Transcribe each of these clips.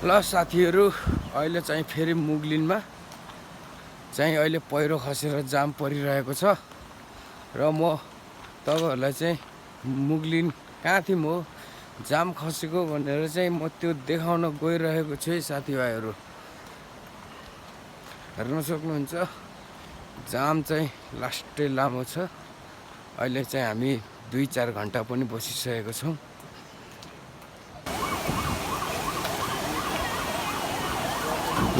ल साथीहरु अहिले चाहिँ फेरि मुगलिनमा चाहिँ अहिले पहिरो खसेर जाम परिरहेको छ र म तपाईहरुलाई चाहिँ मुगलिन कहाँ थियौ म जाम खसेको भनेर चाहिँ म त्यो देखाउन गइरहेको छु है साथीभाइहरु। हेर्न सक्नुहुन्छ जाम चाहिँ लास्टै लामो छ। अहिले चाहिँ हामी 2-4 घण्टा पनि बसिसकेको छौं।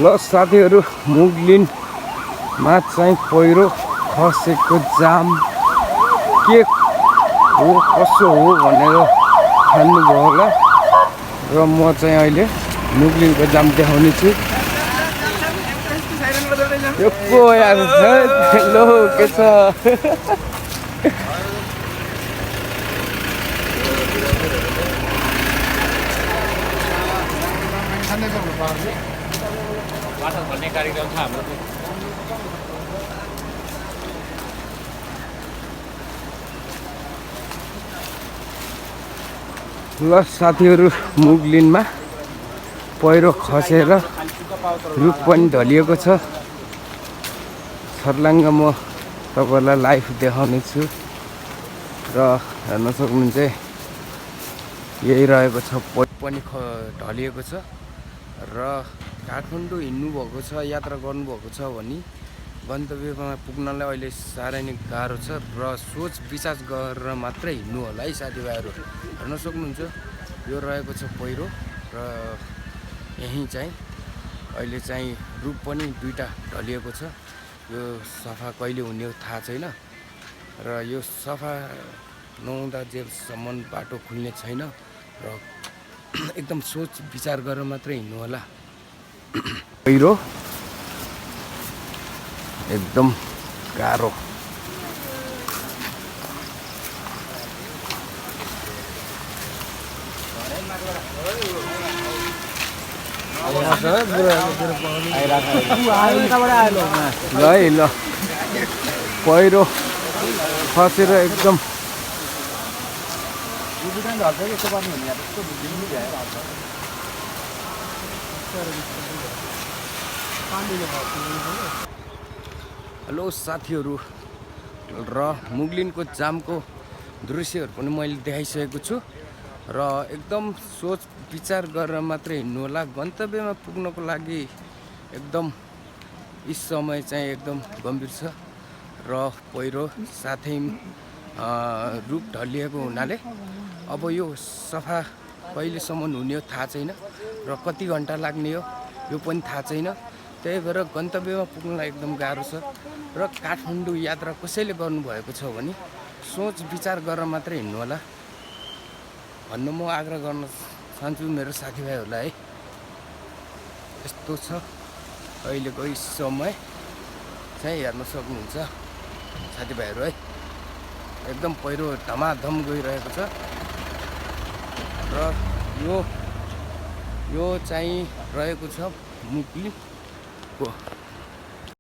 ल साथीहरु मुगलिनमा चाहिँ पहिरो खसेको जाम के हो कसो हो भनेर खान्नुभयो होला र म चाहिँ अहिले मुगलिनको जाम देखाउने छु। यो को यार हेलो के छ वाटर भन्ने कार्यक्रम छ हाम्रो। ल साथीहरु मुगलिनमा पहिरो खसेर रुख पनि ढलिएको छ। छर्लाङ्ग म तपाईहरुलाई लाइभ देखाउने छु र हेर्न सक्नुहुन्छ यही रहेको छ पनि ढलिएको छ र काठमाडौँ हिँड्नु भएको छ यात्रा गर्नु भएको छ भने गन्तव्यमा पुग्नलाई अहिले साह्रै नै गाह्रो छ र सोच विचार गरेर मात्रै हिँड्नु होला है साथीभाइहरु। हेर्न सक्नुहुन्छ यो रहेको छ पहिरो र यही चाहिँ अहिले चाहिँ रुख पनि दुईटा ढलिएको छ। यो सफा कहिले हुने हो थाहा छैन र यो सफा नहुँदा जेलसम्म बाटो खुल्ने छैन र एकदम सोच विचार गरेर मात्रै हिँड्नु होला। पहिरो एकदम गाह्रो ल पहिरो खसेर एकदम हेलो साथीहरु र मुगलिनको जामको दृश्यहरु पनि मैले देखाइसकेको छु र एकदम सोच विचार गरेर मात्रै हिँड्नु होला। गन्तव्यमा पुग्नको लागि एकदम यस समय चाहिँ एकदम गम्भीर छ र पहिरो साथै रुख ढलिएको हुनाले अब यो सफा कहिलेसम्म हुने हो थाहा छैन र कति घण्टा लाग्ने हो यो पनि थाहा छैन। त्यही भएर गन्तव्यमा पुग्नलाई एकदम गाह्रो छ र काठमाडौँ यात्रा कसैले गर्नुभएको छ भने सोच विचार गरेर मात्रै हिँड्नु होला भन्नु म आग्रह गर्न चाहन्छु मेरो साथीभाइहरुलाई है। यस्तो छ अहिलेको समय चाहिँ हेर्न सक्नुहुन्छ साथीभाइहरु है। एकदम पहिरो धमाधम गइरहेको छ र यो चाहिँ रहेको छ मुगलिनको